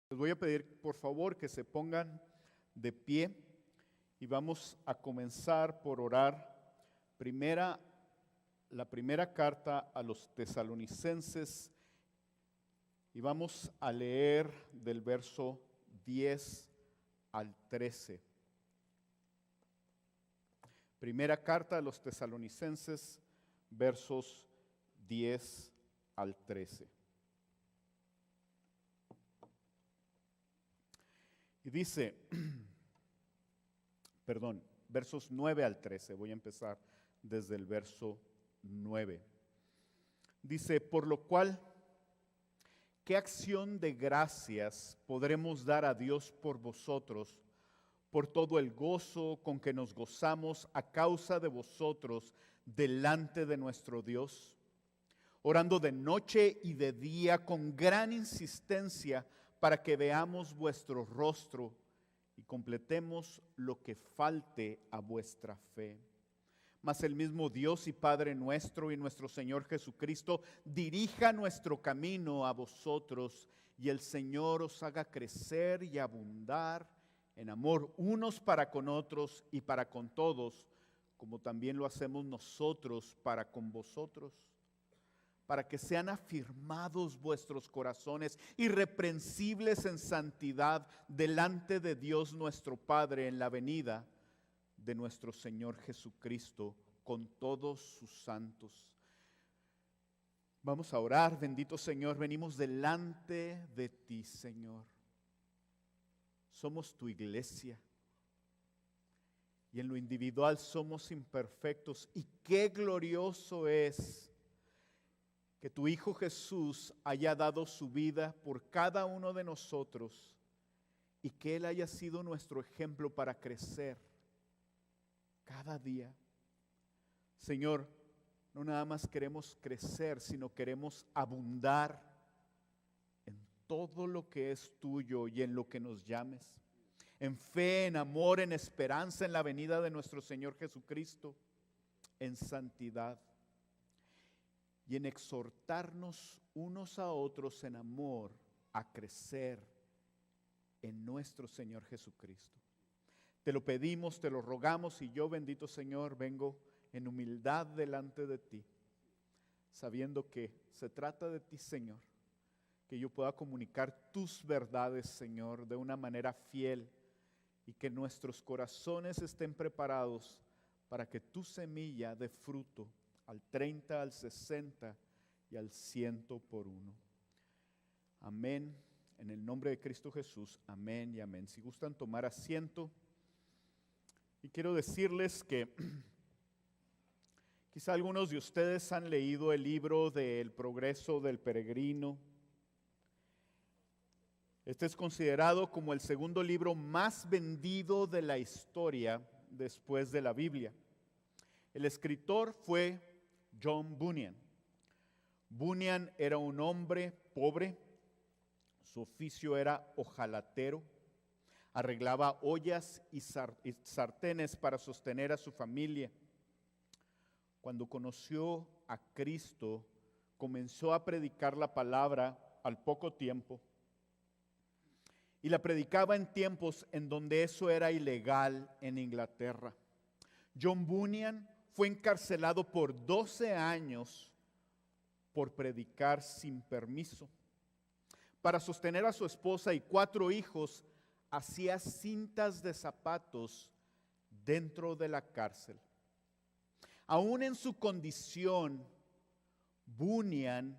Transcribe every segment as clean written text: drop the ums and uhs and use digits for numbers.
Les voy a pedir por favor que se pongan de pie y vamos a comenzar por orar. La primera carta a los tesalonicenses y vamos a leer del verso 10 al 13. Primera carta a los tesalonicenses, versos 10 al 13. Y dice, versos 9 al 13, voy a empezar desde el verso 9. Dice, por lo cual, ¿qué acción de gracias podremos dar a Dios por vosotros, por todo el gozo con que nos gozamos a causa de vosotros delante de nuestro Dios? Orando de noche y de día con gran insistencia para que veamos vuestro rostro y completemos lo que falte a vuestra fe. Mas el mismo Dios y Padre nuestro y nuestro Señor Jesucristo dirija nuestro camino a vosotros, y el Señor os haga crecer y abundar en amor unos para con otros y para con todos, como también lo hacemos nosotros para con vosotros, para que sean afirmados vuestros corazones, irreprensibles en santidad delante de Dios nuestro Padre en la venida de nuestro Señor Jesucristo con todos sus santos. Vamos a orar. Bendito Señor, venimos delante de ti, Señor. Somos tu iglesia y en lo individual somos imperfectos, y qué glorioso es que tu Hijo Jesús haya dado su vida por cada uno de nosotros y que Él haya sido nuestro ejemplo para crecer cada día. Señor, no nada más queremos crecer, sino queremos abundar en todo lo que es tuyo y en lo que nos llames. En fe, en amor, en esperanza, en la venida de nuestro Señor Jesucristo, en santidad y en exhortarnos unos a otros en amor a crecer en nuestro Señor Jesucristo. Te lo pedimos, te lo rogamos, y yo, bendito Señor, vengo en humildad delante de ti, sabiendo que se trata de ti, Señor, que yo pueda comunicar tus verdades, Señor, de una manera fiel, y que nuestros corazones estén preparados para que tu semilla dé fruto al 30, al 60 y al 100 por uno. Amén. En el nombre de Cristo Jesús, amén y amén. Si gustan tomar asiento, y quiero decirles que quizá algunos de ustedes han leído el libro de El progreso del peregrino. Este es considerado como el segundo libro más vendido de la historia después de la Biblia. El escritor fue John Bunyan. Bunyan era un hombre pobre, su oficio era hojalatero, arreglaba ollas y sartenes para sostener a su familia. Cuando conoció a Cristo, comenzó a predicar la palabra al poco tiempo, y la predicaba en tiempos en donde eso era ilegal en Inglaterra. John Bunyan fue encarcelado por 12 años por predicar sin permiso. Para sostener a su esposa y 4 hijos, hacía cintas de zapatos dentro de la cárcel. Aún en su condición, Bunyan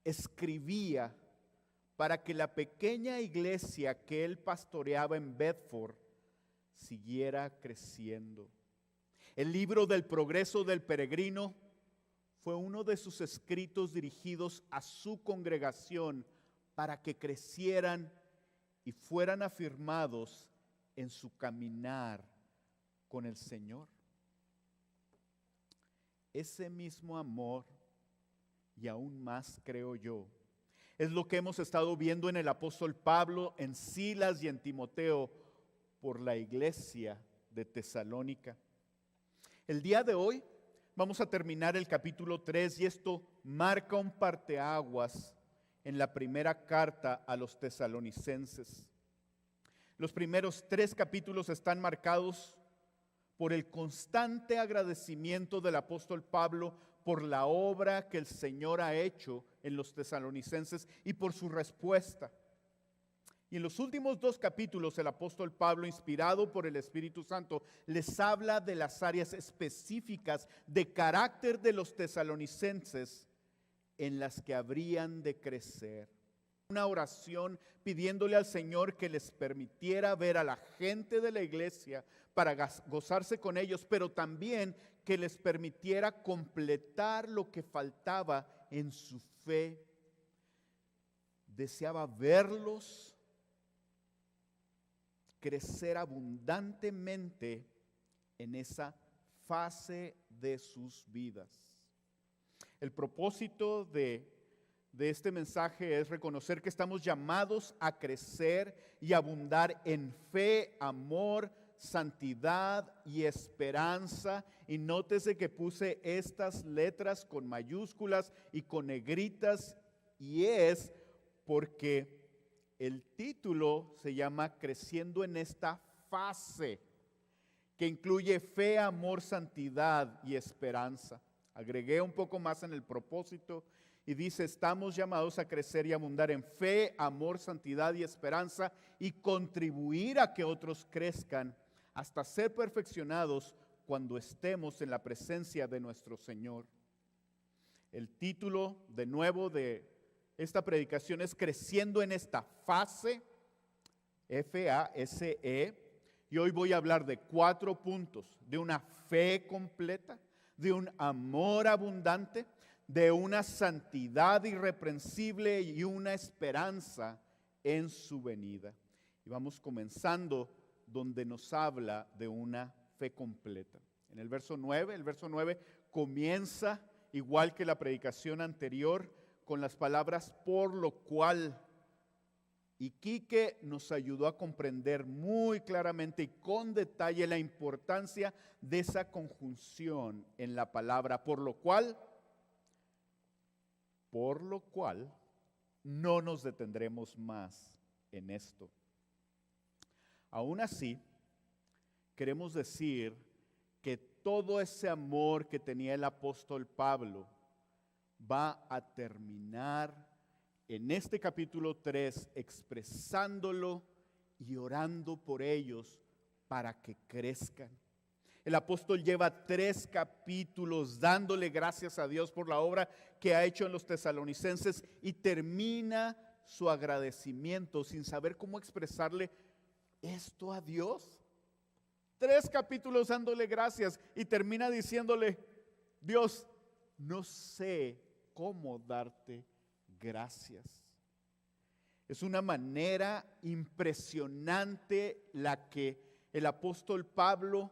escribía para que la pequeña iglesia que él pastoreaba en Bedford siguiera creciendo. El libro del progreso del peregrino fue uno de sus escritos dirigidos a su congregación para que crecieran y fueran afirmados en su caminar con el Señor. Ese mismo amor, y aún más creo yo, es lo que hemos estado viendo en el apóstol Pablo, en Silas y en Timoteo por la iglesia de Tesalónica. El día de hoy vamos a terminar el capítulo 3 y esto marca un parteaguas en la primera carta a los tesalonicenses. Los primeros 3 capítulos están marcados por el constante agradecimiento del apóstol Pablo por la obra que el Señor ha hecho en los tesalonicenses y por su respuesta. Y en los últimos 2 capítulos el apóstol Pablo, inspirado por el Espíritu Santo, les habla de las áreas específicas de carácter de los tesalonicenses en las que habrían de crecer. Una oración pidiéndole al Señor que les permitiera ver a la gente de la iglesia para gozarse con ellos, pero también que les permitiera completar lo que faltaba en su fe. Deseaba verlos crecer abundantemente en esa fase de sus vidas. El propósito de este mensaje es reconocer que estamos llamados a crecer y abundar en fe, amor, santidad y esperanza. Y nótese que puse estas letras con mayúsculas y con negritas, y es porque el título se llama Creciendo en esta fase, que incluye fe, amor, santidad y esperanza. Agregué un poco más en el propósito y dice: estamos llamados a crecer y abundar en fe, amor, santidad y esperanza, y contribuir a que otros crezcan hasta ser perfeccionados cuando estemos en la presencia de nuestro Señor. El título, de nuevo, de esta predicación es Creciendo en esta fase, F-A-S-E, y hoy voy a hablar de 4 puntos: de una fe completa, de un amor abundante, de una santidad irreprensible y una esperanza en su venida. Y vamos comenzando donde nos habla de una fe completa. En el verso 9 comienza igual que la predicación anterior con las palabras por lo cual. Y Quique nos ayudó a comprender muy claramente y con detalle la importancia de esa conjunción en la palabra por lo cual no nos detendremos más en esto. Aún así, queremos decir que todo ese amor que tenía el apóstol Pablo va a terminar en este capítulo 3 expresándolo y orando por ellos para que crezcan. El apóstol lleva 3 capítulos dándole gracias a Dios por la obra que ha hecho en los tesalonicenses y termina su agradecimiento sin saber cómo expresarle esto a Dios. 3 capítulos dándole gracias y termina diciéndole: Dios, no sé cómo darte gracias. Es una manera impresionante la que el apóstol Pablo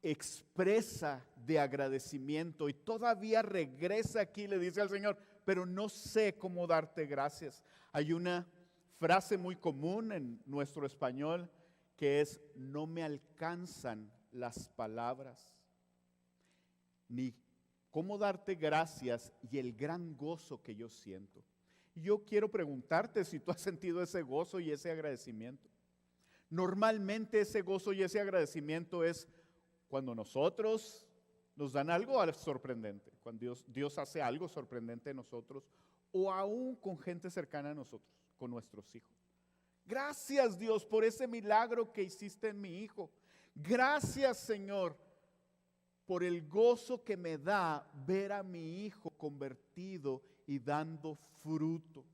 expresa de agradecimiento, y todavía regresa aquí y le dice al Señor: pero no sé cómo darte gracias. Hay una frase muy común en nuestro español que es: no me alcanzan las palabras, ni cómo darte gracias y el gran gozo que yo siento. Y yo quiero preguntarte si tú has sentido ese gozo y ese agradecimiento. Normalmente ese gozo y ese agradecimiento es cuando nosotros nos dan algo sorprendente, cuando Dios hace algo sorprendente en nosotros, o aún con gente cercana a nosotros, con nuestros hijos. Gracias, Dios, por ese milagro que hiciste en mi hijo. Gracias, Señor, por el gozo que me da ver a mi hijo convertido y dando fruto.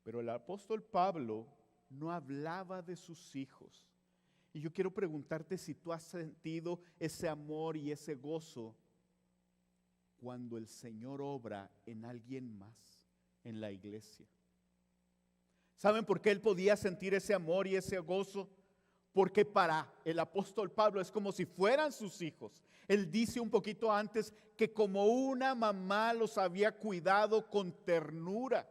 Pero el apóstol Pablo no hablaba de sus hijos. Y yo quiero preguntarte si tú has sentido ese amor y ese gozo cuando el Señor obra en alguien más, en la iglesia. ¿Saben por qué él podía sentir ese amor y ese gozo? Porque para el apóstol Pablo es como si fueran sus hijos. Él dice un poquito antes que como una mamá los había cuidado con ternura.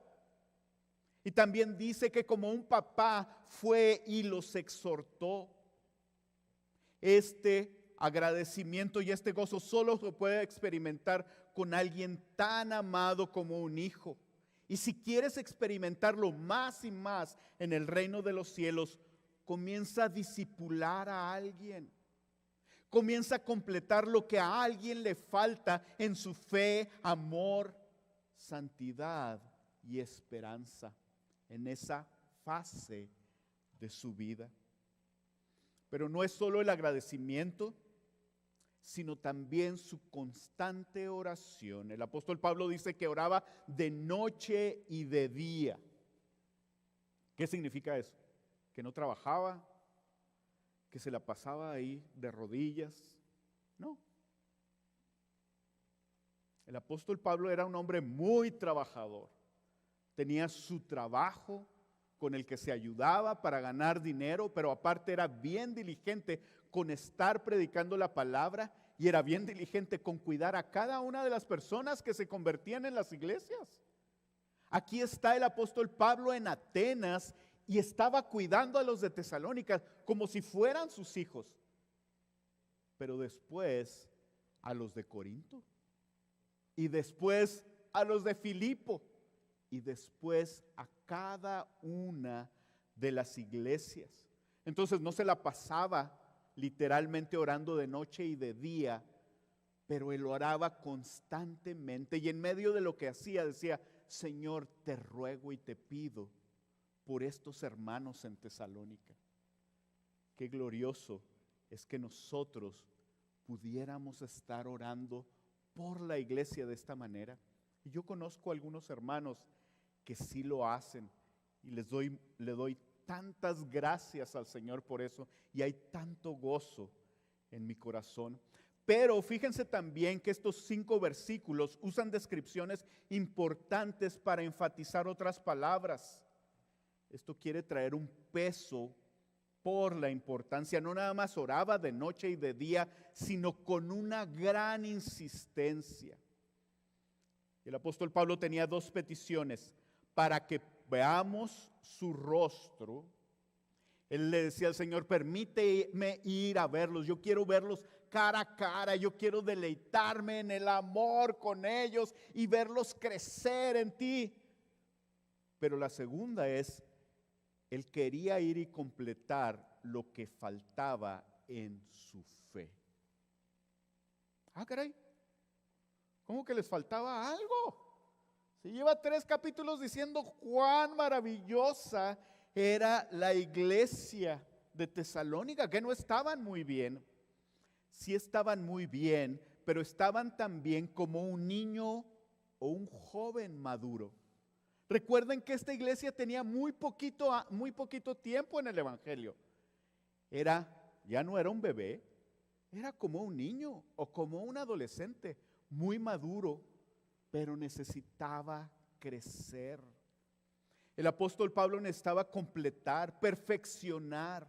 Y también dice que como un papá fue y los exhortó. Este agradecimiento y este gozo solo se puede experimentar con alguien tan amado como un hijo. Y si quieres experimentarlo más y más en el reino de los cielos, comienza a discipular a alguien. Comienza a completar lo que a alguien le falta en su fe, amor, santidad y esperanza en esa fase de su vida. Pero no es solo el agradecimiento, sino también su constante oración. El apóstol Pablo dice que oraba de noche y de día. ¿Qué significa eso? Que no trabajaba, que se la pasaba ahí de rodillas. No. El apóstol Pablo era un hombre muy trabajador. Tenía su trabajo con el que se ayudaba para ganar dinero, pero aparte era bien diligente con estar predicando la palabra y era bien diligente con cuidar a cada una de las personas que se convertían en las iglesias. Aquí está el apóstol Pablo en Atenas y estaba cuidando a los de Tesalónica como si fueran sus hijos, pero después a los de Corinto y después a los de Filipo y después a cada una de las iglesias. Entonces no se la pasaba literalmente orando de noche y de día, pero él oraba constantemente y en medio de lo que hacía decía: Señor, te ruego y te pido por estos hermanos en Tesalónica. Qué glorioso es que nosotros pudiéramos estar orando por la iglesia de esta manera. Y yo conozco a algunos hermanos que sí lo hacen y le doy tantas gracias al Señor por eso y hay tanto gozo en mi corazón. Pero fíjense también que estos 5 versículos usan descripciones importantes para enfatizar otras palabras. Esto quiere traer un peso por la importancia. No nada más oraba de noche y de día, sino con una gran insistencia. El apóstol Pablo tenía 2 peticiones: para que veamos su rostro. Él le decía al Señor: permíteme ir a verlos, yo quiero verlos cara a cara, yo quiero deleitarme en el amor con ellos y verlos crecer en ti. Pero la segunda es, él quería ir y completar lo que faltaba en su fe. Ah, caray, ¿cómo que les faltaba algo? Se lleva 3 capítulos diciendo cuán maravillosa era la iglesia de Tesalónica, que no estaban muy bien. Sí estaban muy bien, pero estaban también como un niño o un joven maduro. Recuerden que esta iglesia tenía muy poquito tiempo en el evangelio. Ya no era un bebé, era como un niño o como un adolescente, muy maduro, pero necesitaba crecer. El apóstol Pablo necesitaba completar, perfeccionar,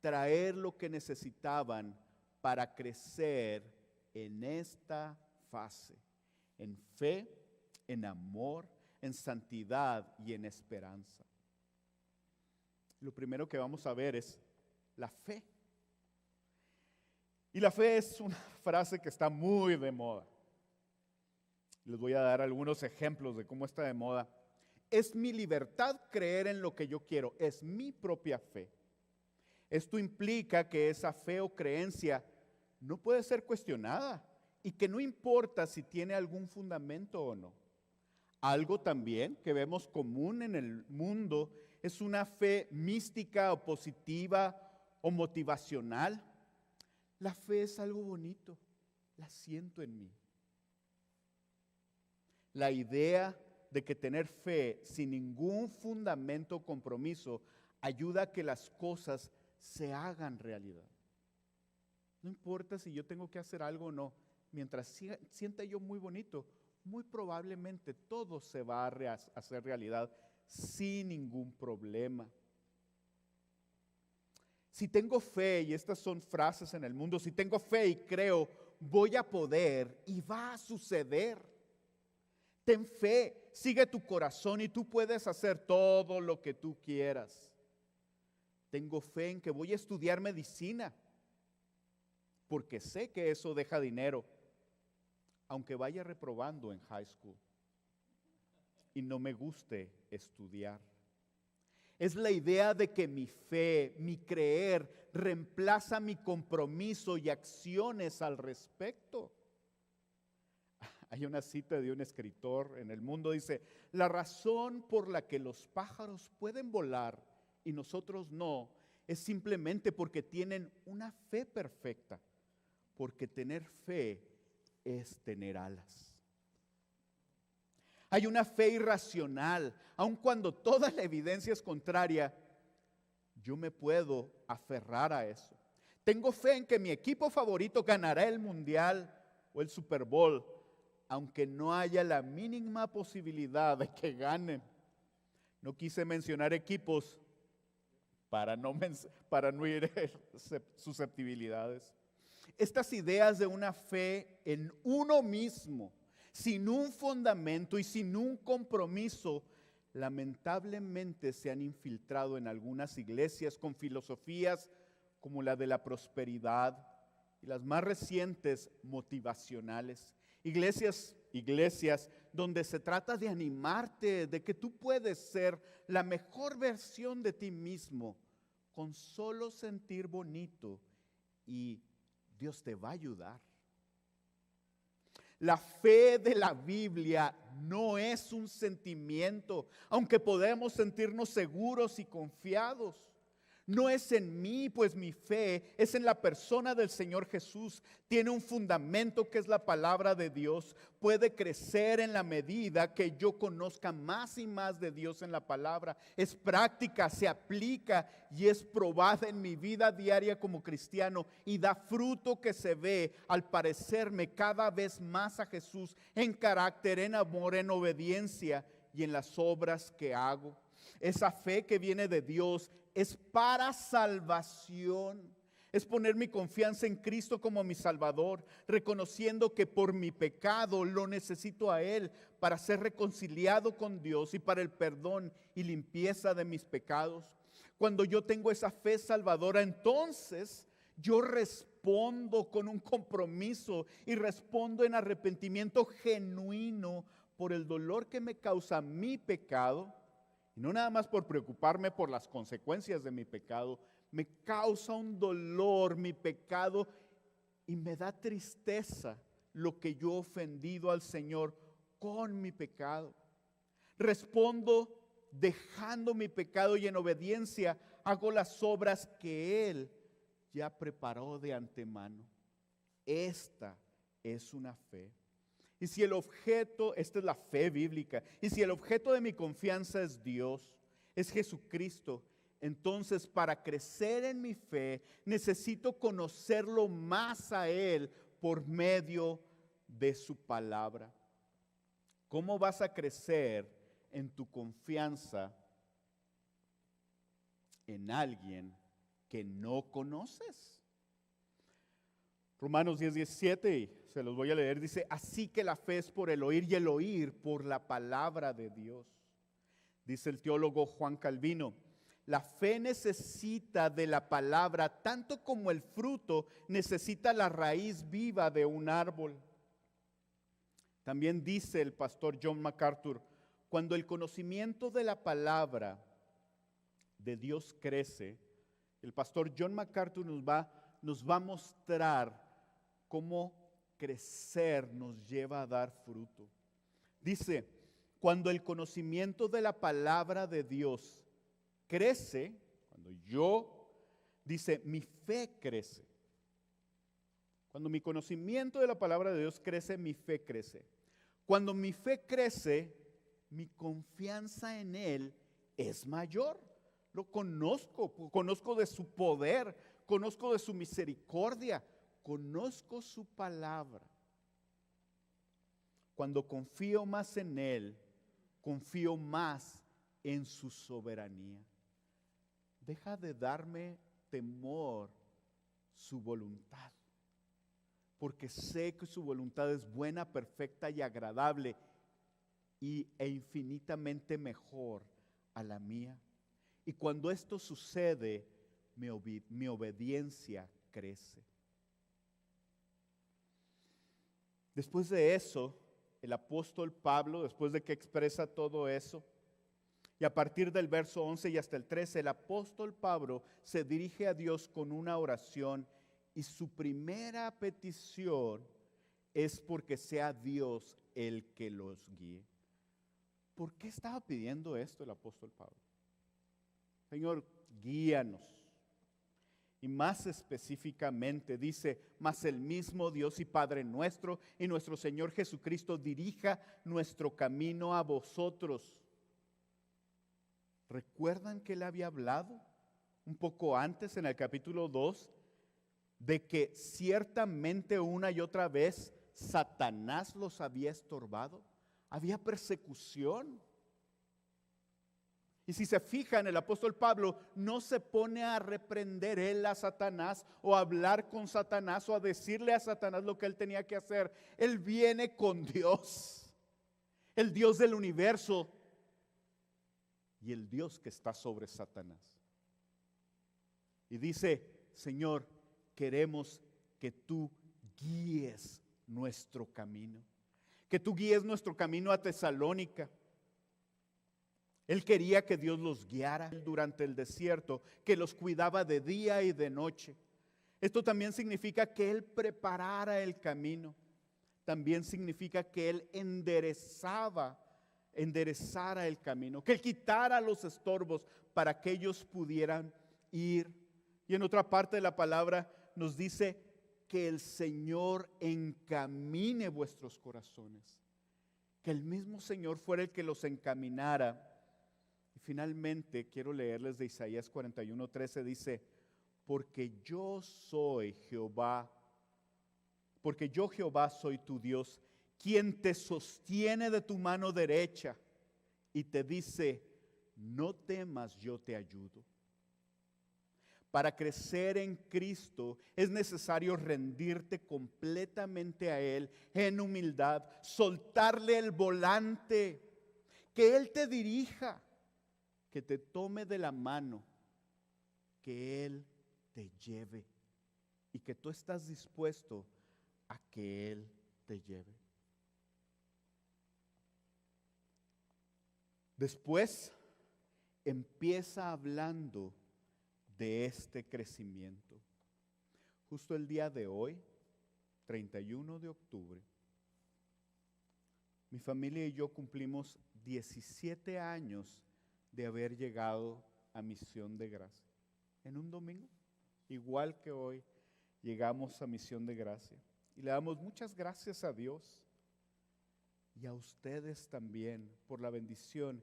traer lo que necesitaban para crecer en esta fase, en fe, en amor, en santidad y en esperanza. Lo primero que vamos a ver es la fe. Y la fe es una frase que está muy de moda. Les voy a dar algunos ejemplos de cómo está de moda. Es mi libertad creer en lo que yo quiero, es mi propia fe. Esto implica que esa fe o creencia no puede ser cuestionada y que no importa si tiene algún fundamento o no. Algo también que vemos común en el mundo es una fe mística o positiva o motivacional. La fe es algo bonito, la siento en mí. La idea de que tener fe sin ningún fundamento o compromiso ayuda a que las cosas se hagan realidad. No importa si yo tengo que hacer algo o no, mientras sienta yo muy bonito, muy probablemente todo se va a hacer realidad sin ningún problema. Si tengo fe, y estas son frases en el mundo, si tengo fe y creo, voy a poder y va a suceder. Ten fe, sigue tu corazón y tú puedes hacer todo lo que tú quieras. Tengo fe en que voy a estudiar medicina, porque sé que eso deja dinero, aunque vaya reprobando en high school. y no me guste estudiar. Es la idea de que mi fe, mi creer, reemplaza mi compromiso y acciones al respecto. Hay una cita de un escritor en El Mundo, dice: la razón por la que los pájaros pueden volar y nosotros no, es simplemente porque tienen una fe perfecta, porque tener fe es tener alas. Hay una fe irracional, aun cuando toda la evidencia es contraria, yo me puedo aferrar a eso. Tengo fe en que mi equipo favorito ganará el Mundial o el Super Bowl, aunque no haya la mínima posibilidad de que ganen. No quise mencionar equipos para no herir susceptibilidades. Estas ideas de una fe en uno mismo, sin un fundamento y sin un compromiso, lamentablemente se han infiltrado en algunas iglesias con filosofías como la de la prosperidad y las más recientes motivacionales. Iglesias donde se trata de animarte, de que tú puedes ser la mejor versión de ti mismo con solo sentir bonito y Dios te va a ayudar. La fe de la Biblia no es un sentimiento, aunque podemos sentirnos seguros y confiados. No es en mí, pues mi fe es en la persona del Señor Jesús. Tiene un fundamento que es la palabra de Dios. Puede crecer en la medida que yo conozca más y más de Dios en la palabra. Es práctica, se aplica y es probada en mi vida diaria como cristiano y da fruto que se ve al parecerme cada vez más a Jesús en carácter, en amor, en obediencia y en las obras que hago. Esa fe que viene de Dios es para salvación. Es poner mi confianza en Cristo como mi Salvador, reconociendo que por mi pecado lo necesito a Él para ser reconciliado con Dios y para el perdón y limpieza de mis pecados. Cuando yo tengo esa fe salvadora, entonces yo respondo con un compromiso y respondo en arrepentimiento genuino por el dolor que me causa mi pecado. Y no nada más por preocuparme por las consecuencias de mi pecado, me causa un dolor mi pecado y me da tristeza lo que yo he ofendido al Señor con mi pecado. Respondo dejando mi pecado y en obediencia hago las obras que Él ya preparó de antemano. Esta es una fe. Y si el objeto, esta es la fe bíblica, y si el objeto de mi confianza es Dios, es Jesucristo, entonces para crecer en mi fe necesito conocerlo más a Él por medio de su palabra. ¿Cómo vas a crecer en tu confianza en alguien que no conoces? Romanos 10:17, se los voy a leer, dice: así que la fe es por el oír y el oír por la palabra de Dios. Dice el teólogo Juan Calvino: la fe necesita de la palabra tanto como el fruto necesita la raíz viva de un árbol. También dice el pastor John MacArthur: cuando el conocimiento de la palabra de Dios crece, el pastor John MacArthur nos va a mostrar cómo crecer nos lleva a dar fruto. Dice: cuando el conocimiento de la palabra de Dios crece, dice, mi fe crece. Cuando mi conocimiento de la palabra de Dios crece, mi fe crece. Cuando mi fe crece, mi confianza en Él es mayor. Lo conozco de su poder, conozco de su misericordia, conozco su palabra. Cuando confío más en Él, confío más en su soberanía. Deja de darme temor su voluntad, porque sé que su voluntad es buena, perfecta y agradable e infinitamente mejor a la mía. Y cuando esto sucede, mi obediencia crece. Después de eso, el apóstol Pablo, después de que expresa todo eso, y a partir del verso 11 y hasta el 13, el apóstol Pablo se dirige a Dios con una oración y su primera petición es porque sea Dios el que los guíe. ¿Por qué estaba pidiendo esto el apóstol Pablo? Señor, guíanos. Y más específicamente dice, mas el mismo Dios y Padre nuestro y nuestro Señor Jesucristo dirija nuestro camino a vosotros. ¿Recuerdan que él había hablado un poco antes en el capítulo 2 de que ciertamente una y otra vez Satanás los había estorbado? Había persecución. Y si se fijan, el apóstol Pablo no se pone a reprender él a Satanás o a hablar con Satanás o a decirle a Satanás lo que él tenía que hacer. Él viene con Dios, el Dios del universo y el Dios que está sobre Satanás. Y dice, Señor, queremos que tú guíes nuestro camino, que tú guíes nuestro camino a Tesalónica. Él quería que Dios los guiara durante el desierto, que los cuidaba de día y de noche. Esto también significa que Él preparara el camino. También significa que Él enderezara el camino, que Él quitara los estorbos para que ellos pudieran ir. Y en otra parte de la palabra nos dice que el Señor encamine vuestros corazones, que el mismo Señor fuera el que los encaminara. Y finalmente quiero leerles de Isaías 41:13, dice, porque yo Jehová soy tu Dios, quien te sostiene de tu mano derecha y te dice, no temas, yo te ayudo. Para crecer en Cristo es necesario rendirte completamente a Él en humildad, soltarle el volante, que Él te dirija, que te tome de la mano, que Él te lleve y que tú estás dispuesto a que Él te lleve. Después empieza hablando de este crecimiento. Justo el día de hoy, 31 de octubre, mi familia y yo cumplimos 17 años de haber llegado a Misión de Gracia. En un domingo, igual que hoy, llegamos a Misión de Gracia. Y le damos muchas gracias a Dios y a ustedes también por la bendición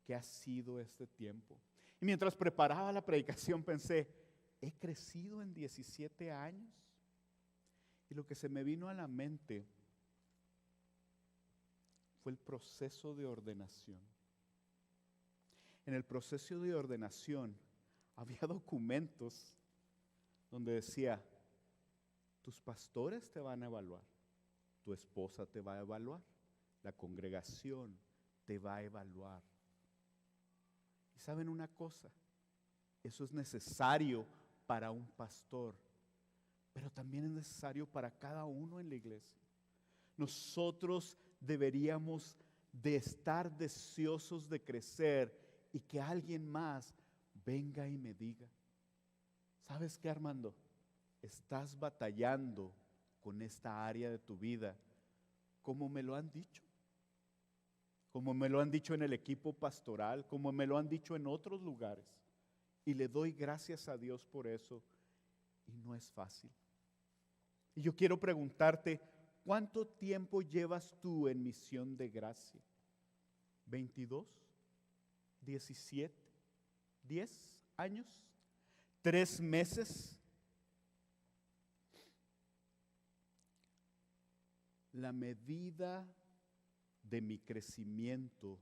que ha sido este tiempo. Y mientras preparaba la predicación pensé, ¿he crecido en 17 años? Y lo que se me vino a la mente fue el proceso de ordenación. En el proceso de ordenación había documentos donde decía, tus pastores te van a evaluar, tu esposa te va a evaluar, la congregación te va a evaluar. Y saben una cosa, eso es necesario para un pastor, pero también es necesario para cada uno en la iglesia. Nosotros deberíamos de estar deseosos de crecer y que alguien más venga y me diga, ¿sabes qué, Armando? Estás batallando con esta área de tu vida, como me lo han dicho. Como me lo han dicho en el equipo pastoral, como me lo han dicho en otros lugares. Y le doy gracias a Dios por eso. Y no es fácil. Y yo quiero preguntarte, ¿cuánto tiempo llevas tú en Misión de Gracia? ¿22? ¿17? ¿10 años? ¿3 meses? La medida de mi crecimiento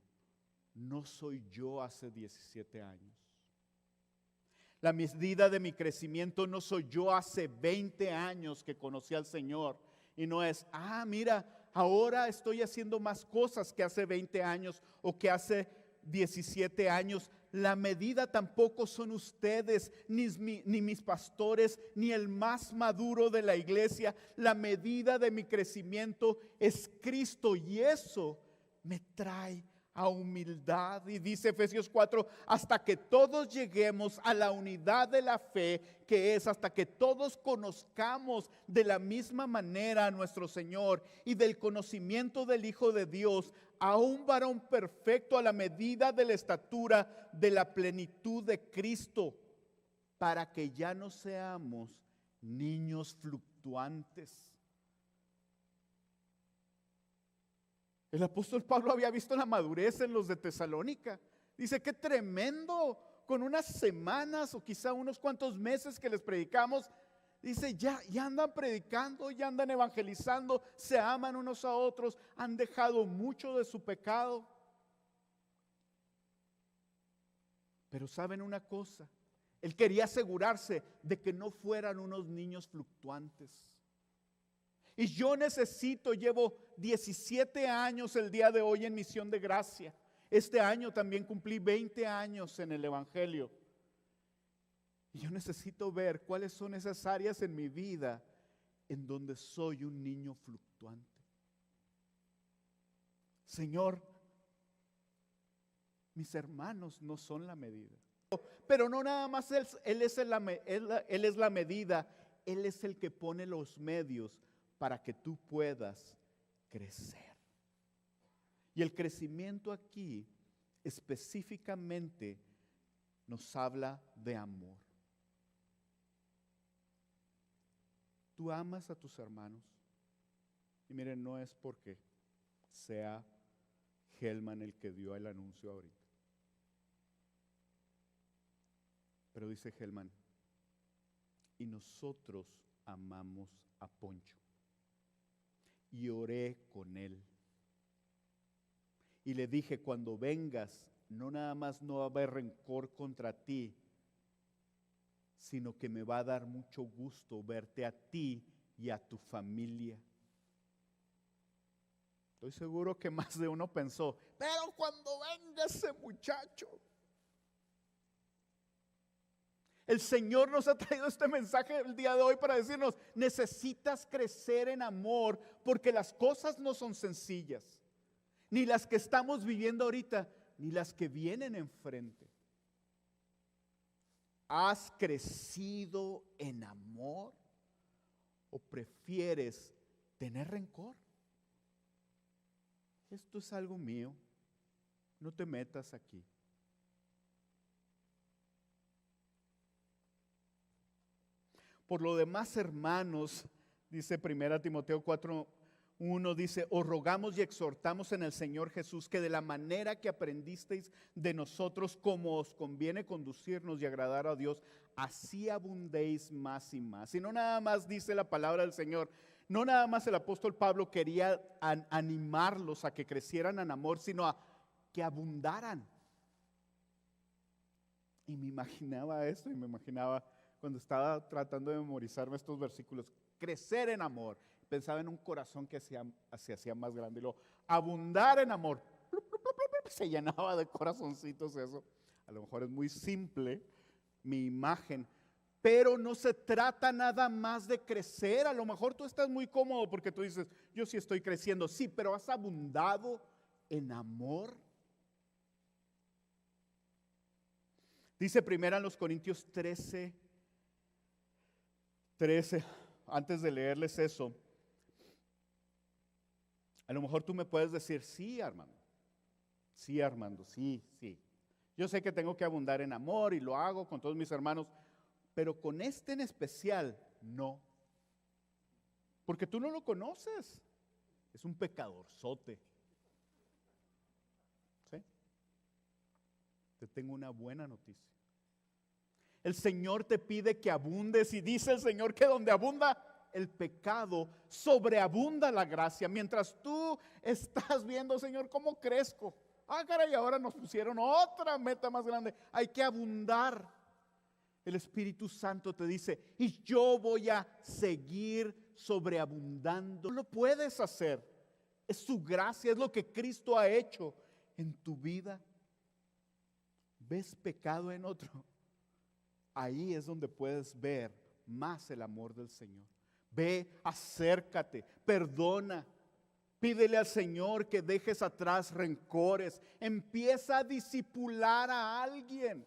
no soy yo hace 17 años. La medida de mi crecimiento no soy yo hace 20 años que conocí al Señor. Y no es, mira, ahora estoy haciendo más cosas que hace 20 años o que hace 17 años. la medida tampoco son ustedes, ni mis pastores, ni el más maduro de la iglesia. La medida de mi crecimiento es Cristo, y eso me trae a humildad. Y dice Efesios 4, hasta que todos lleguemos a la unidad de la fe, que es hasta que todos conozcamos de la misma manera a nuestro Señor y del conocimiento del Hijo de Dios, a un varón perfecto, a la medida de la estatura de la plenitud de Cristo, para que ya no seamos niños fluctuantes. El apóstol Pablo había visto la madurez en los de Tesalónica. Dice, qué tremendo, con unas semanas o quizá unos cuantos meses que les predicamos. Dice, ya andan predicando, ya andan evangelizando, se aman unos a otros, han dejado mucho de su pecado. Pero ¿saben una cosa? Él quería asegurarse de que no fueran unos niños fluctuantes. Y yo llevo 17 años el día de hoy en Misión de Gracia. Este año también cumplí 20 años en el Evangelio. Y yo necesito ver cuáles son esas áreas en mi vida en donde soy un niño fluctuante. Señor, mis hermanos no son la medida. Pero no nada más Él es la medida, Él es el que pone los medios para que tú puedas crecer. Y el crecimiento aquí específicamente nos habla de amor. Tú amas a tus hermanos. Y miren, no es porque sea Helman el que dio el anuncio ahorita. Pero dice Helman, y nosotros amamos a Poncho. Y oré con él. Y le dije, cuando vengas, no nada más no va a haber rencor contra ti, sino que me va a dar mucho gusto verte a ti y a tu familia. Estoy seguro que más de uno pensó, pero cuando venga ese muchacho. El Señor nos ha traído este mensaje el día de hoy para decirnos, necesitas crecer en amor, porque las cosas no son sencillas, ni las que estamos viviendo ahorita, ni las que vienen enfrente. ¿Has crecido en amor o prefieres tener rencor? Esto es algo mío, no te metas aquí. Por lo demás, hermanos, dice 1 Timoteo 4:1, dice, os rogamos y exhortamos en el Señor Jesús que de la manera que aprendisteis de nosotros, como os conviene conducirnos y agradar a Dios, así abundéis más y más. Y no nada más dice la palabra del Señor, no nada más el apóstol Pablo quería animarlos a que crecieran en amor, sino a que abundaran. Y me imaginaba esto, y me imaginaba cuando estaba tratando de memorizarme estos versículos, crecer en amor. Pensaba en un corazón que se hacía más grande. Y luego, abundar en amor. Se llenaba de corazoncitos eso. A lo mejor es muy simple mi imagen. Pero no se trata nada más de crecer. A lo mejor tú estás muy cómodo porque tú dices, yo sí estoy creciendo. Sí, pero has abundado en amor. Dice 1 Corintios 13, antes de leerles eso, a lo mejor tú me puedes decir, sí, Armando, sí. Yo sé que tengo que abundar en amor y lo hago con todos mis hermanos, pero con este en especial, no. Porque tú no lo conoces. Es un pecadorzote. ¿Sí? Te tengo una buena noticia. El Señor te pide que abundes y dice el Señor que donde abunda el pecado, sobreabunda la gracia. Mientras tú estás viendo, Señor, ¿cómo crezco? Caray, ahora nos pusieron otra meta más grande. Hay que abundar. El Espíritu Santo te dice, y yo voy a seguir sobreabundando. Lo puedes hacer. Es su gracia, es lo que Cristo ha hecho en tu vida. ves pecado en otro, ahí es donde puedes ver más el amor del Señor. Ve, acércate, perdona. Pídele al Señor que dejes atrás rencores. Empieza a discipular a alguien.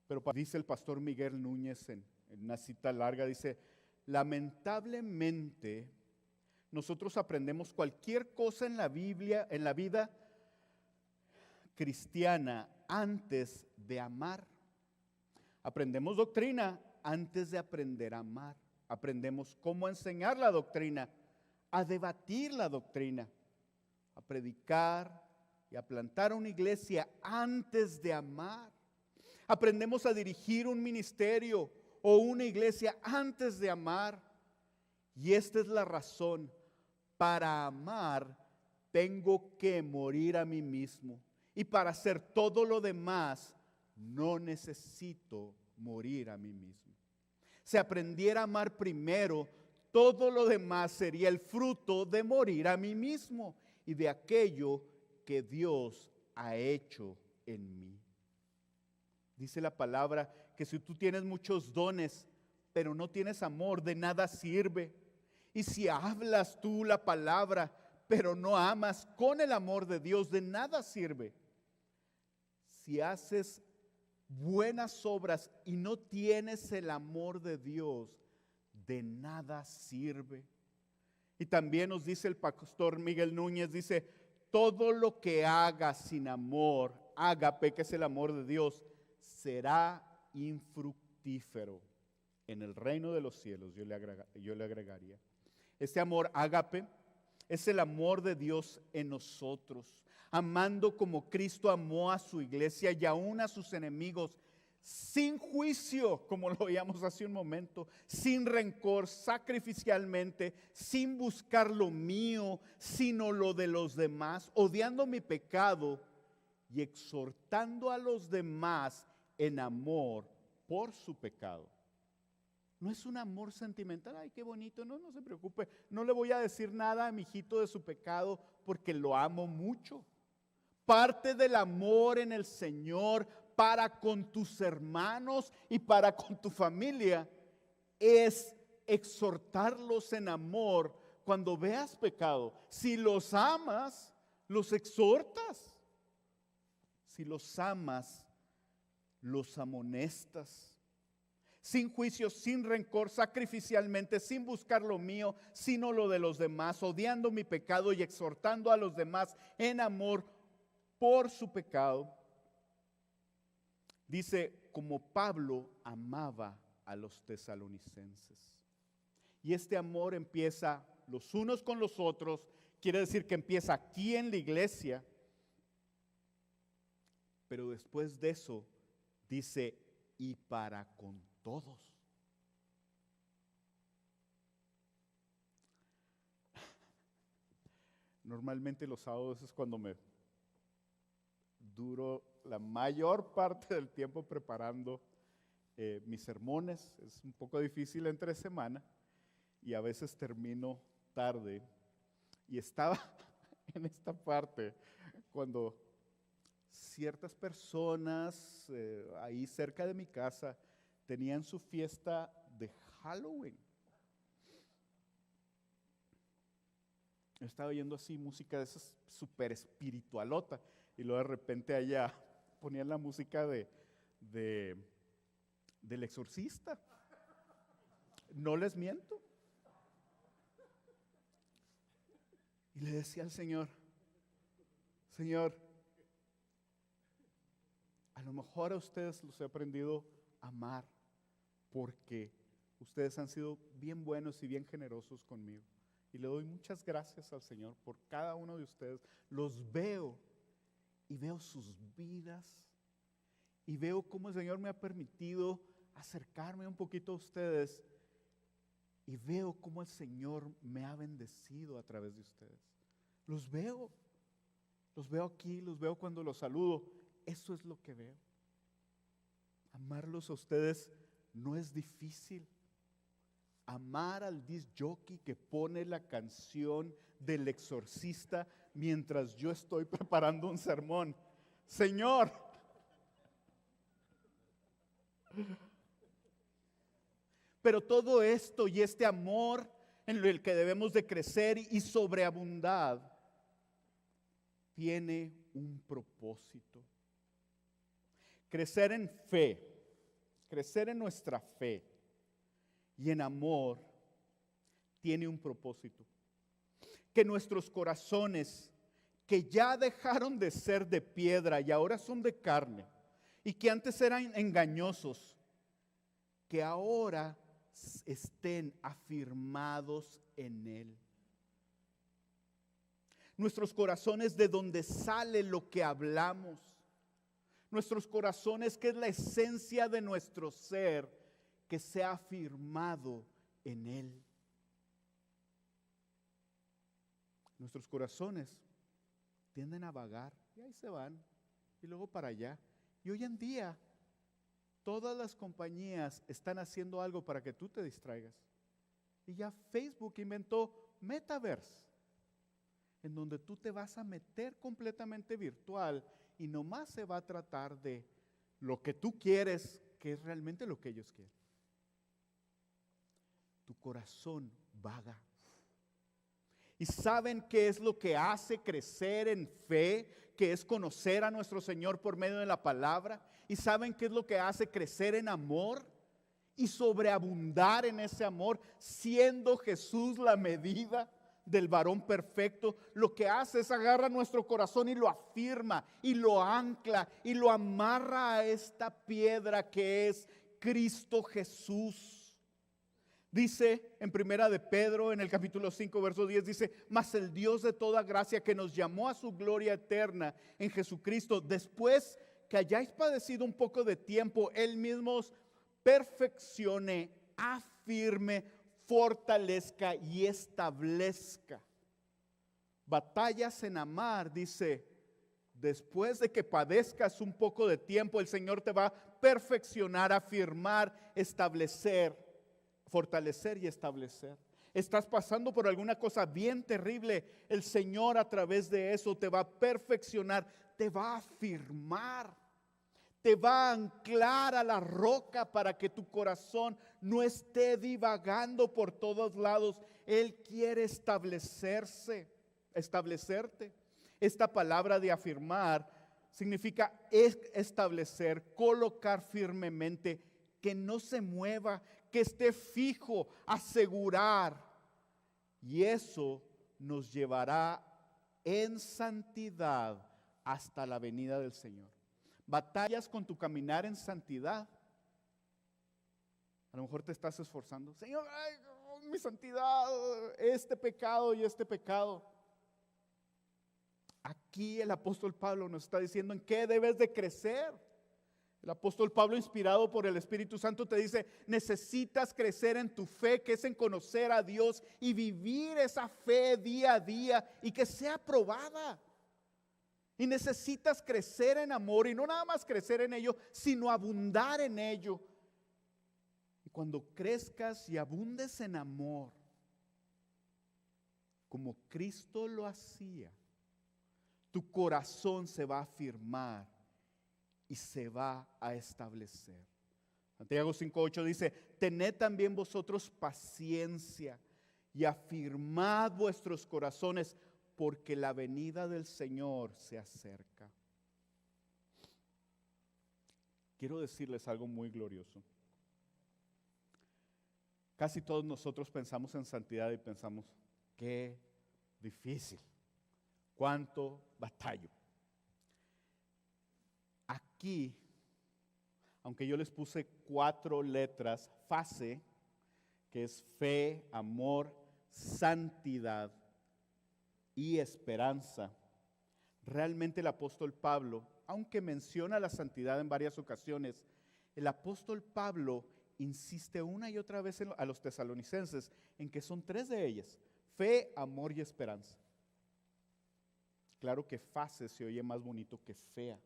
Pero dice el pastor Miguel Núñez en una cita larga, dice, lamentablemente nosotros aprendemos cualquier cosa en la Biblia, en la vida cristiana, antes de amar. Aprendemos doctrina antes de aprender a amar. Aprendemos cómo enseñar la doctrina, a debatir la doctrina, a predicar y a plantar una iglesia antes de amar. Aprendemos a dirigir un ministerio o una iglesia antes de amar. Y esta es la razón. Para amar tengo que morir a mí mismo. Y para hacer todo lo demás no necesito morir a mí mismo. Si aprendiera a amar primero, todo lo demás sería el fruto de morir a mí mismo y de aquello que Dios ha hecho en mí. Dice la palabra que si tú tienes muchos dones, pero no tienes amor, de nada sirve. Y si hablas tú la palabra, pero no amas con el amor de Dios, de nada sirve. Si haces buenas obras y no tienes el amor de Dios, de nada sirve. Y también nos dice el pastor Miguel Núñez, dice, todo lo que haga sin amor, ágape, que es el amor de Dios, será infructífero en el reino de los cielos. Yo le agregaría. Este amor ágape es el amor de Dios en nosotros, amando como Cristo amó a su iglesia y aún a sus enemigos, sin juicio, como lo veíamos hace un momento, sin rencor, sacrificialmente, sin buscar lo mío, sino lo de los demás, odiando mi pecado y exhortando a los demás en amor por su pecado. No es un amor sentimental, ay, qué bonito, no se preocupe, no le voy a decir nada a mi hijito de su pecado porque lo amo mucho. Parte del amor en el Señor para con tus hermanos y para con tu familia es exhortarlos en amor cuando veas pecado. Si los amas, los exhortas. Si los amas, los amonestas. Sin juicio, sin rencor, sacrificialmente, sin buscar lo mío, sino lo de los demás, odiando mi pecado y exhortando a los demás en amor por su pecado. Dice, como Pablo amaba a los tesalonicenses. Y este amor empieza los unos con los otros, quiere decir que empieza aquí en la iglesia, pero después de eso dice, y para con todos. Normalmente los sábados es cuando me duro la mayor parte del tiempo preparando mis sermones. Es un poco difícil entre semana y a veces termino tarde. Y estaba en esta parte cuando ciertas personas ahí cerca de mi casa tenían su fiesta de Halloween. Yo estaba oyendo así música de esas súper espiritualota y luego de repente allá ponían la música del exorcista. No les miento. Y le decía al Señor, Señor, a lo mejor a ustedes los he aprendido a amar porque ustedes han sido bien buenos y bien generosos conmigo. Y le doy muchas gracias al Señor por cada uno de ustedes. Los veo y veo sus vidas y veo cómo el Señor me ha permitido acercarme un poquito a ustedes y veo cómo el Señor me ha bendecido a través de ustedes. Los veo aquí, los veo cuando los saludo. Eso es lo que veo. Amarlos a ustedes no es difícil. Amar al disc jockey que pone la canción del exorcista mientras yo estoy preparando un sermón Señor. Pero todo esto y este amor en el que debemos de crecer y sobreabundar tiene un propósito. Crecer en fe, crecer en nuestra fe y en amor tiene un propósito. Que nuestros corazones, que ya dejaron de ser de piedra y ahora son de carne, y que antes eran engañosos, que ahora estén afirmados en Él. Nuestros corazones, de donde sale lo que hablamos. Nuestros corazones, que es la esencia de nuestro ser, que sea afirmado en Él. Nuestros corazones tienden a vagar y ahí se van y luego para allá. Y hoy en día todas las compañías están haciendo algo para que tú te distraigas. Y ya Facebook inventó Metaverse, en donde tú te vas a meter completamente virtual y nomás se va a tratar de lo que tú quieres, que es realmente lo que ellos quieren. Tu corazón vaga. ¿Y saben qué es lo que hace crecer en fe? Que es conocer a nuestro Señor por medio de la palabra. ¿Y saben qué es lo que hace crecer en amor? Y sobreabundar en ese amor, siendo Jesús la medida del varón perfecto. Lo que hace es agarra nuestro corazón y lo afirma, y lo ancla, y lo amarra a esta piedra que es Cristo Jesús. Dice en primera de Pedro, en el capítulo 5, verso 10, dice: mas el Dios de toda gracia, que nos llamó a su gloria eterna en Jesucristo, después que hayáis padecido un poco de tiempo, Él mismo os perfeccione, afirme, fortalezca y establezca. Batallas en amar, dice: después de que padezcas un poco de tiempo, el Señor te va a perfeccionar, afirmar, establecer, fortalecer y establecer. Estás pasando por alguna cosa bien terrible, el Señor a través de eso te va a perfeccionar, te va a afirmar, te va a anclar a la roca para que tu corazón no esté divagando por todos lados. Él quiere establecerte. Esta palabra de afirmar significa establecer, colocar firmemente, que no se mueva, que esté fijo, asegurar. Y eso nos llevará en santidad hasta la venida del Señor. Batallas con tu caminar en santidad. A lo mejor te estás esforzando. Señor, ay, mi santidad, este pecado y este pecado. Aquí el apóstol Pablo nos está diciendo en qué debes de crecer. El apóstol Pablo, inspirado por el Espíritu Santo, te dice: necesitas crecer en tu fe, que es en conocer a Dios y vivir esa fe día a día y que sea probada. Y necesitas crecer en amor, y no nada más crecer en ello, sino abundar en ello. Y cuando crezcas y abundes en amor, como Cristo lo hacía, tu corazón se va a afirmar y se va a establecer. Santiago 5:8 dice: tened también vosotros paciencia y afirmad vuestros corazones, porque la venida del Señor se acerca. Quiero decirles algo muy glorioso. Casi todos nosotros pensamos en santidad y pensamos: qué difícil, cuánto batallo. Aquí, aunque yo les puse 4 letras, FASE, que es fe, amor, santidad y esperanza, realmente el apóstol Pablo, aunque menciona la santidad en varias ocasiones, el apóstol Pablo insiste una y otra vez a los tesalonicenses en que son 3 de ellas: fe, amor y esperanza. Claro que FASE se oye más bonito que fea.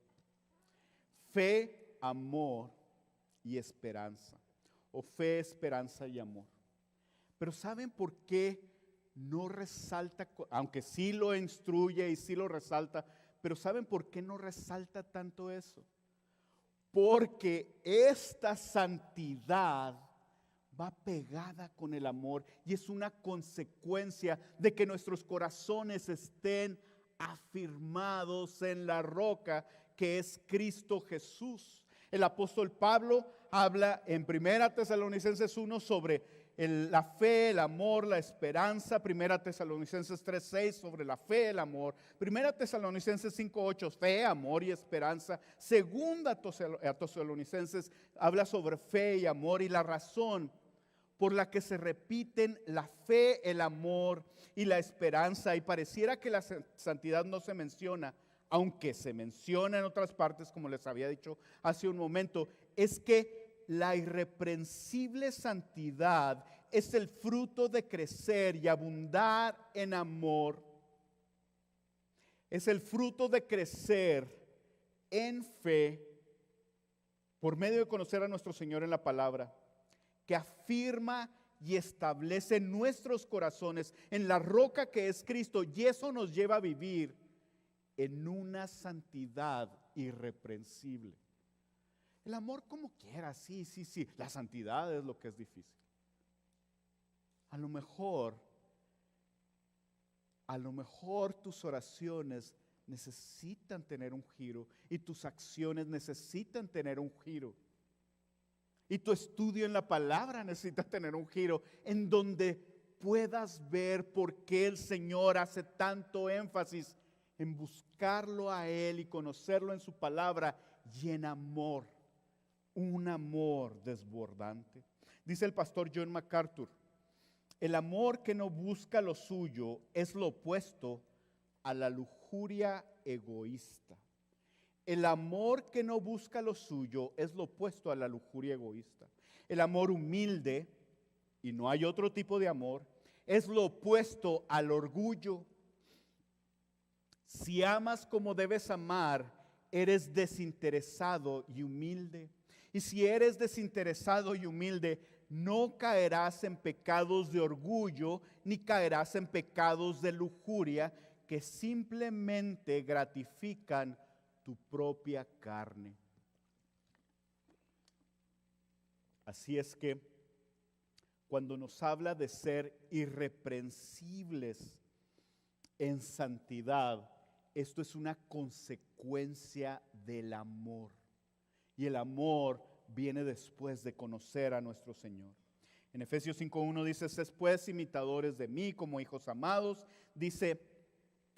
Fe, amor y esperanza, o fe, esperanza y amor. Pero ¿saben por qué no resalta? Aunque sí lo instruye y sí lo resalta, Pero ¿saben por qué no resalta tanto eso? Porque esta santidad va pegada con el amor y es una consecuencia de que nuestros corazones estén afirmados en la roca que es Cristo Jesús. El apóstol Pablo habla en 1 Tesalonicenses 1 sobre la fe, el amor, la esperanza. 1 Tesalonicenses 3:6 sobre la fe, el amor. 1 Tesalonicenses 5:8, fe, amor y esperanza. 2 Tesalonicenses habla sobre fe y amor, y la razón por la que se repiten la fe, el amor y la esperanza. Y pareciera que la santidad no se menciona, aunque se menciona en otras partes, como les había dicho hace un momento, es que la irreprensible santidad es el fruto de crecer y abundar en amor. Es el fruto de crecer en fe por medio de conocer a nuestro Señor en la palabra, que afirma y establece nuestros corazones en la roca que es Cristo, y eso nos lleva a vivir en una santidad irreprensible. El amor como quiera, sí, la santidad es lo que es difícil. A lo mejor tus oraciones necesitan tener un giro y tus acciones necesitan tener un giro. Y tu estudio en la palabra necesita tener un giro en donde puedas ver por qué el Señor hace tanto énfasis en buscarlo a Él y conocerlo en su palabra y en amor, un amor desbordante. Dice el pastor John MacArthur: el amor que no busca lo suyo es lo opuesto a la lujuria egoísta. El amor que no busca lo suyo es lo opuesto a la lujuria egoísta. El amor humilde, y no hay otro tipo de amor, es lo opuesto al orgullo. Si amas como debes amar, eres desinteresado y humilde. Y si eres desinteresado y humilde, no caerás en pecados de orgullo, ni caerás en pecados de lujuria, que simplemente gratifican tu propia carne. Así es que cuando nos habla de ser irreprensibles en santidad, esto es una consecuencia del amor. Y el amor viene después de conocer a nuestro Señor. En Efesios 5:1 dice: sed pues imitadores de mí como hijos amados. Dice,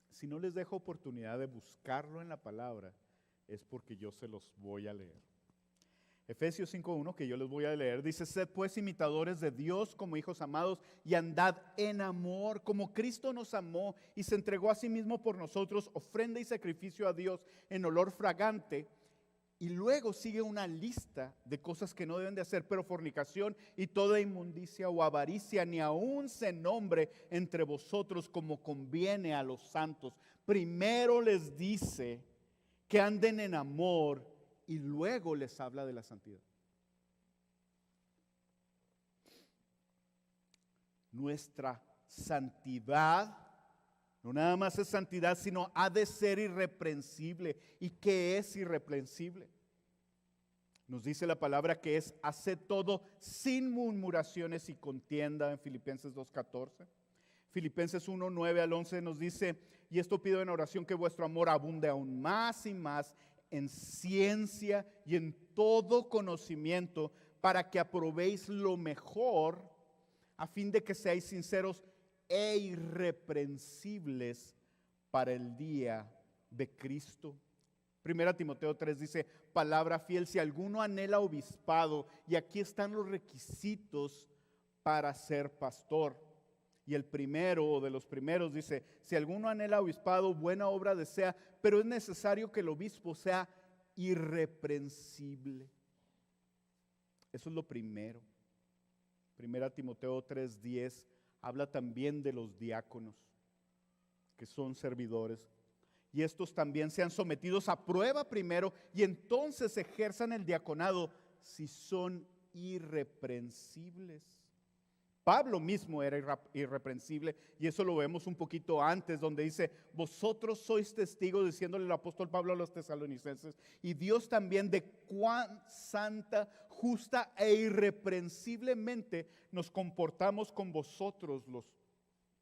si no les dejo oportunidad de buscarlo en la palabra, es porque yo se los voy a leer. Efesios 5:1, que yo les voy a leer, dice: sed pues imitadores de Dios como hijos amados y andad en amor, como Cristo nos amó y se entregó a sí mismo por nosotros, ofrenda y sacrificio a Dios en olor fragante. Y luego sigue una lista de cosas que no deben de hacer: pero fornicación y toda inmundicia o avaricia ni aun se nombre entre vosotros como conviene a los santos. Primero les dice que anden en amor y luego les habla de la santidad. Nuestra santidad no nada más es santidad, sino ha de ser irreprensible. ¿Y qué es irreprensible? Nos dice la palabra que es: hacer todo sin murmuraciones y contienda, en Filipenses 2:14. Filipenses 1:9 al 11 nos dice: y esto pido en oración, que vuestro amor abunde aún más y más en ciencia y en todo conocimiento, para que aprobéis lo mejor, a fin de que seáis sinceros e irreprensibles para el día de Cristo. 1 Timoteo 3 dice: palabra fiel, si alguno anhela obispado, y aquí están los requisitos para ser pastor. Y el primero de los primeros dice: si alguno anhela obispado, buena obra desea, pero es necesario que el obispo sea irreprensible. Eso es lo primero. 1 Timoteo 3:10 habla también de los diáconos, que son servidores. Y estos también sean sometidos a prueba primero, y entonces ejerzan el diaconado si son irreprensibles. Pablo mismo era irreprensible, y eso lo vemos un poquito antes, donde dice: vosotros sois testigos, diciéndole el apóstol Pablo a los tesalonicenses, y Dios también, de cuán santa, justa e irreprensiblemente nos comportamos con vosotros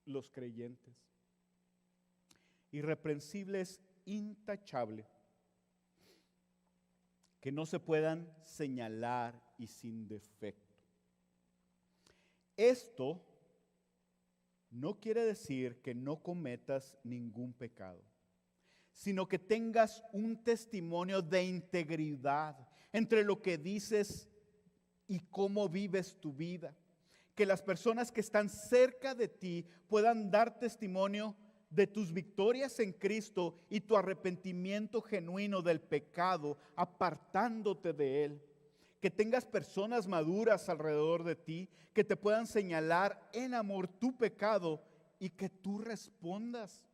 los creyentes. Irreprensible es intachable, que no se puedan señalar y sin defecto. Esto no quiere decir que no cometas ningún pecado, sino que tengas un testimonio de integridad entre lo que dices y cómo vives tu vida. Que las personas que están cerca de ti puedan dar testimonio de tus victorias en Cristo y tu arrepentimiento genuino del pecado, apartándote de él. Que tengas personas maduras alrededor de ti que te puedan señalar en amor tu pecado y que tú respondas.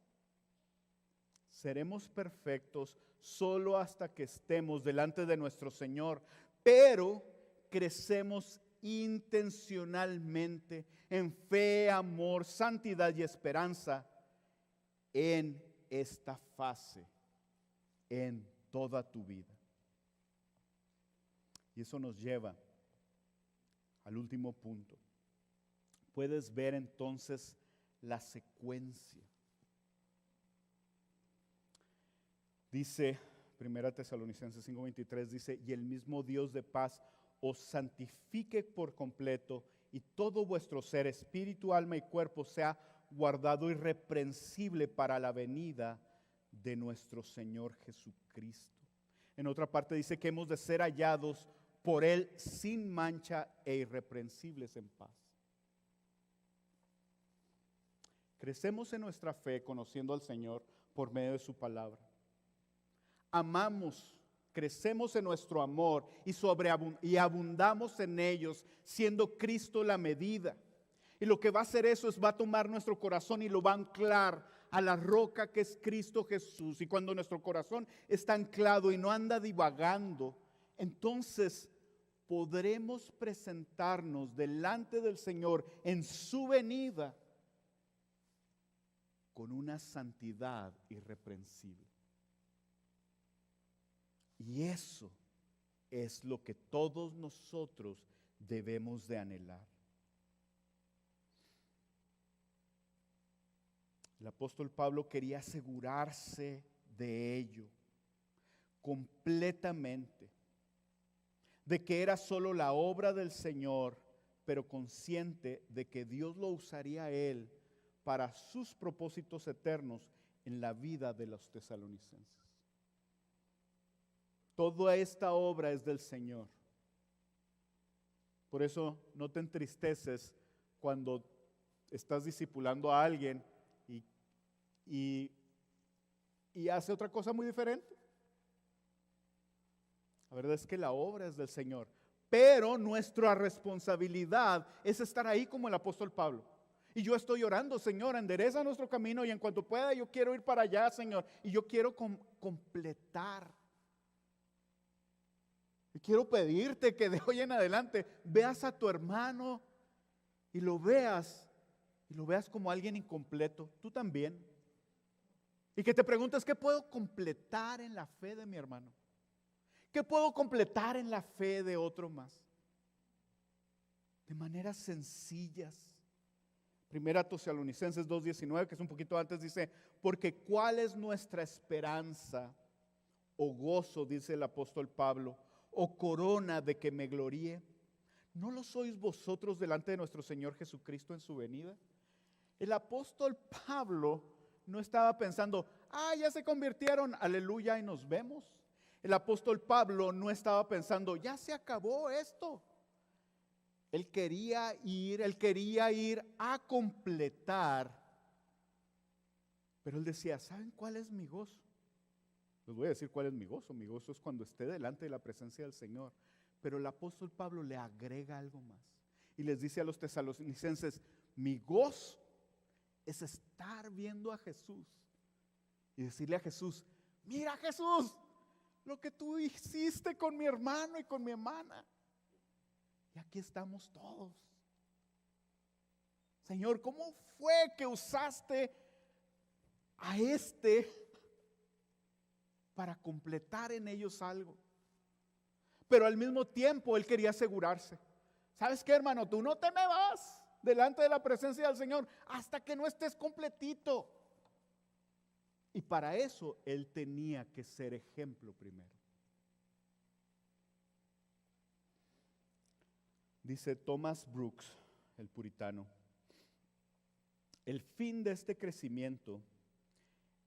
Seremos perfectos solo hasta que estemos delante de nuestro Señor, pero crecemos intencionalmente en fe, amor, santidad y esperanza en esta fase, en toda tu vida. Y eso nos lleva al último punto. Puedes ver entonces la secuencia. Dice 1 Tesalonicenses 5:23, dice: y el mismo Dios de paz os santifique por completo, y todo vuestro ser, espíritu, alma y cuerpo, sea guardado irreprensible para la venida de nuestro Señor Jesucristo. En otra parte dice que hemos de ser hallados por Él sin mancha e irreprensibles en paz. Crecemos en nuestra fe conociendo al Señor por medio de su palabra. Amamos, crecemos en nuestro amor y abundamos en ellos, siendo Cristo la medida. Y lo que va a hacer eso es va a tomar nuestro corazón y lo va a anclar a la roca que es Cristo Jesús. Y cuando nuestro corazón está anclado y no anda divagando, entonces podremos presentarnos delante del Señor en su venida con una santidad irreprensible. Y eso es lo que todos nosotros debemos de anhelar. El apóstol Pablo quería asegurarse de ello completamente, de que era solo la obra del Señor, pero consciente de que Dios lo usaría a él para sus propósitos eternos en la vida de los tesalonicenses. Toda esta obra es del Señor. Por eso no te entristeces cuando estás discipulando a alguien y hace otra cosa muy diferente. La verdad es que la obra es del Señor, pero nuestra responsabilidad es estar ahí como el apóstol Pablo. Y yo estoy orando: Señor, endereza nuestro camino, y en cuanto pueda yo quiero ir para allá, Señor, y yo quiero completar. Y quiero pedirte que de hoy en adelante veas a tu hermano y lo veas como alguien incompleto, tú también. Y que te preguntes: ¿qué puedo completar en la fe de mi hermano? ¿Qué puedo completar en la fe de otro más? De maneras sencillas. 1 Tesalonicenses 2:19, que es un poquito antes, dice: porque ¿cuál es nuestra esperanza o gozo, dice el apóstol Pablo, o corona de que me gloríe? ¿No lo sois vosotros delante de nuestro Señor Jesucristo en su venida? El apóstol Pablo no estaba pensando: ya se convirtieron, aleluya, y nos vemos. El apóstol Pablo no estaba pensando: ya se acabó esto. Él quería ir a completar. Pero él decía: ¿saben cuál es mi gozo? Les voy a decir cuál es mi gozo. Mi gozo es cuando esté delante de la presencia del Señor. Pero el apóstol Pablo le agrega algo más y les dice a los tesalonicenses: mi gozo es estar viendo a Jesús y decirle a Jesús: mira, Jesús, lo que tú hiciste con mi hermano y con mi hermana. Y aquí estamos todos. Señor, ¿cómo fue que usaste a para completar en ellos algo? Pero al mismo tiempo Él quería asegurarse. ¿Sabes qué, hermano? Tú no te me vas delante de la presencia del Señor hasta que no estés completito. Y para eso Él tenía que ser ejemplo primero. Dice Thomas Brooks, el puritano, el fin de este crecimiento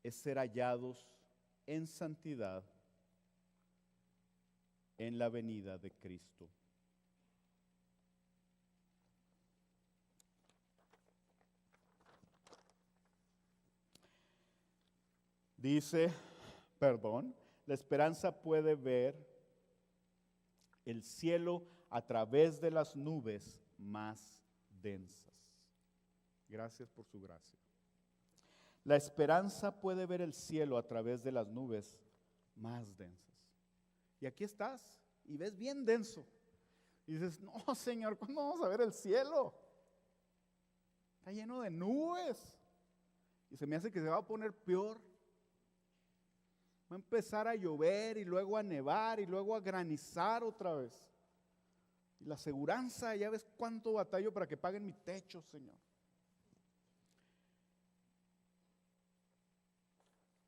es ser hallados en santidad en la venida de Cristo. Dice, la esperanza puede ver el cielo a través de las nubes más densas. Gracias por su gracia. La esperanza puede ver el cielo a través de las nubes más densas. Y aquí estás y ves bien denso. Y dices, no, Señor, ¿cuándo vamos a ver el cielo? Está lleno de nubes. Y se me hace que se va a poner peor. Va a empezar a llover y luego a nevar y luego a granizar otra vez. Y la aseguranza, ya ves cuánto batallo para que paguen mi techo, Señor.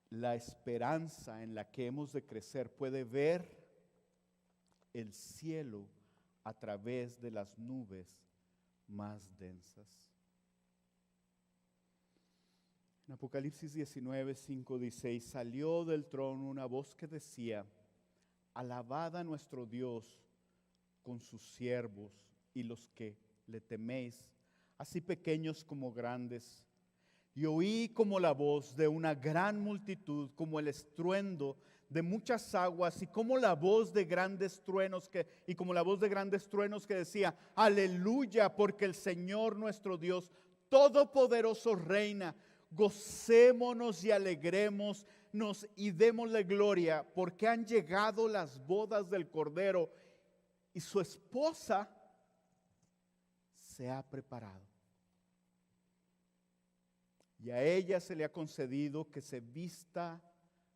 La esperanza en la que hemos de crecer puede ver el cielo a través de las nubes más densas. En Apocalipsis 19:5 dice, y salió del trono una voz que decía, alabad a nuestro Dios con sus siervos y los que le teméis, así pequeños como grandes. Y oí como la voz de una gran multitud, como el estruendo de muchas aguas, y como la voz de grandes truenos que decía, aleluya, porque el Señor nuestro Dios todopoderoso reina. Gocémonos y alegrémonos y démosle gloria, porque han llegado las bodas del Cordero y su esposa se ha preparado. Y a ella se le ha concedido que se vista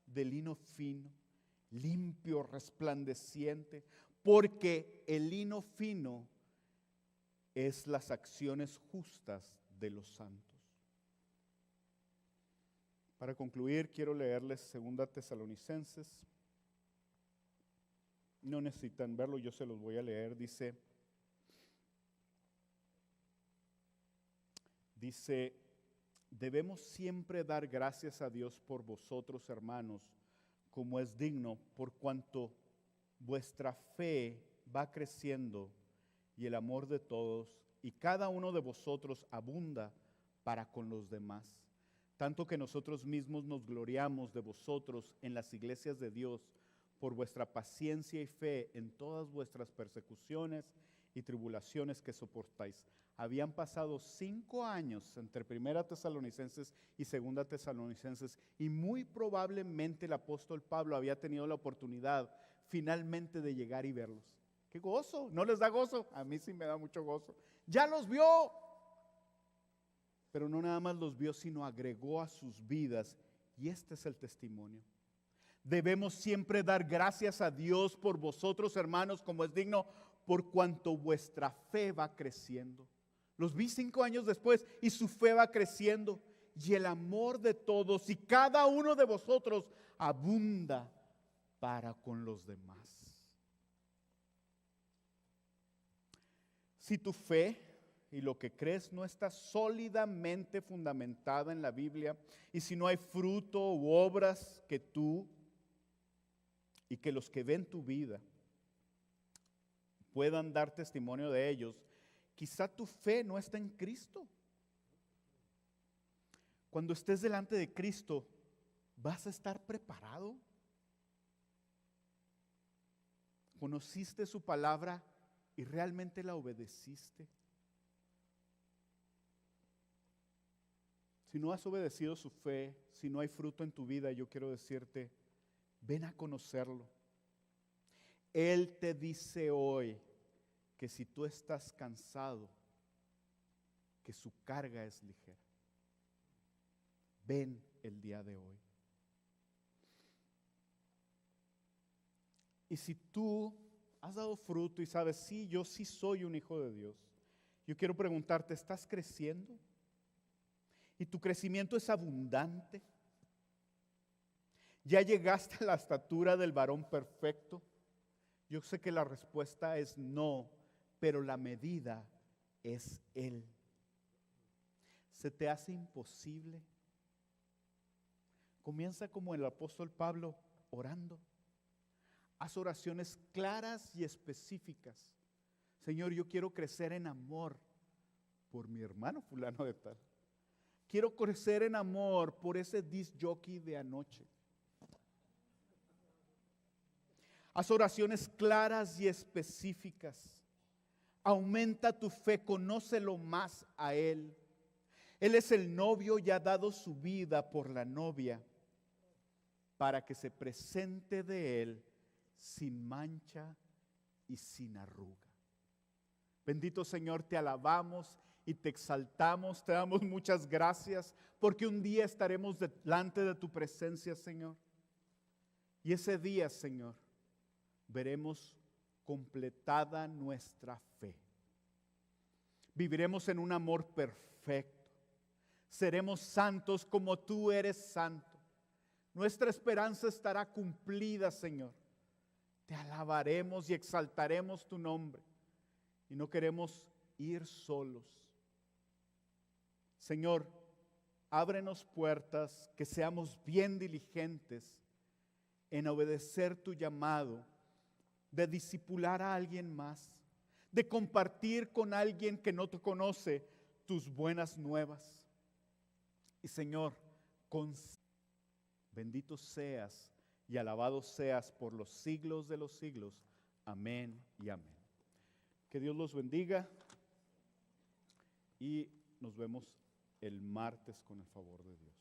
de lino fino, limpio, resplandeciente, porque el lino fino es las acciones justas de los santos. Para concluir, quiero leerles 2 Tesalonicenses. No necesitan verlo, yo se los voy a leer. Dice, debemos siempre dar gracias a Dios por vosotros, hermanos, como es digno, por cuanto vuestra fe va creciendo y el amor de todos, y cada uno de vosotros abunda para con los demás. Tanto que nosotros mismos nos gloriamos de vosotros en las iglesias de Dios por vuestra paciencia y fe en todas vuestras persecuciones y tribulaciones que soportáis. Habían pasado 5 años entre 1 Tesalonicenses y 2 Tesalonicenses, y muy probablemente el apóstol Pablo había tenido la oportunidad finalmente de llegar y verlos. ¡Qué gozo! ¿No les da gozo? A mí sí me da mucho gozo. ¡Ya los vio! Pero no nada más los vio, sino agregó a sus vidas, y este es el testimonio. Debemos siempre dar gracias a Dios por vosotros, hermanos, como es digno, por cuanto vuestra fe va creciendo. Los vi 5 años después y su fe va creciendo, y el amor de todos y cada uno de vosotros abunda para con los demás. Si tu fe y lo que crees no está sólidamente fundamentada en la Biblia, y si no hay fruto u obras que tú y que los que ven tu vida puedan dar testimonio de ellos, quizá tu fe no está en Cristo. Cuando estés delante de Cristo, ¿vas a estar preparado? ¿Conociste su palabra y realmente la obedeciste? Si no has obedecido su fe, si no hay fruto en tu vida, yo quiero decirte, ven a conocerlo. Él te dice hoy que si tú estás cansado, que su carga es ligera. Ven el día de hoy. Y si tú has dado fruto y sabes, sí, yo sí soy un hijo de Dios, yo quiero preguntarte, ¿estás creciendo? ¿Y tu crecimiento es abundante? ¿Ya llegaste a la estatura del varón perfecto? Yo sé que la respuesta es no, pero la medida es Él. ¿Se te hace imposible? Comienza como el apóstol Pablo, orando. Haz oraciones claras y específicas. Señor, yo quiero crecer en amor por mi hermano fulano de tal. Quiero crecer en amor por ese disc jockey de anoche. Haz oraciones claras y específicas. Aumenta tu fe, conócelo más a Él. Él es el novio y ha dado su vida por la novia para que se presente de Él sin mancha y sin arruga. Bendito Señor, te alabamos y te exaltamos, te damos muchas gracias porque un día estaremos delante de tu presencia, Señor. Y ese día, Señor, veremos completada nuestra fe. Viviremos en un amor perfecto. Seremos santos como tú eres santo. Nuestra esperanza estará cumplida, Señor. Te alabaremos y exaltaremos tu nombre. Y no queremos ir solos. Señor, ábrenos puertas, que seamos bien diligentes en obedecer tu llamado, de discipular a alguien más, de compartir con alguien que no te conoce tus buenas nuevas. Y Señor, bendito seas y alabado seas por los siglos de los siglos. Amén y amén. Que Dios los bendiga y nos vemos el martes con el favor de Dios.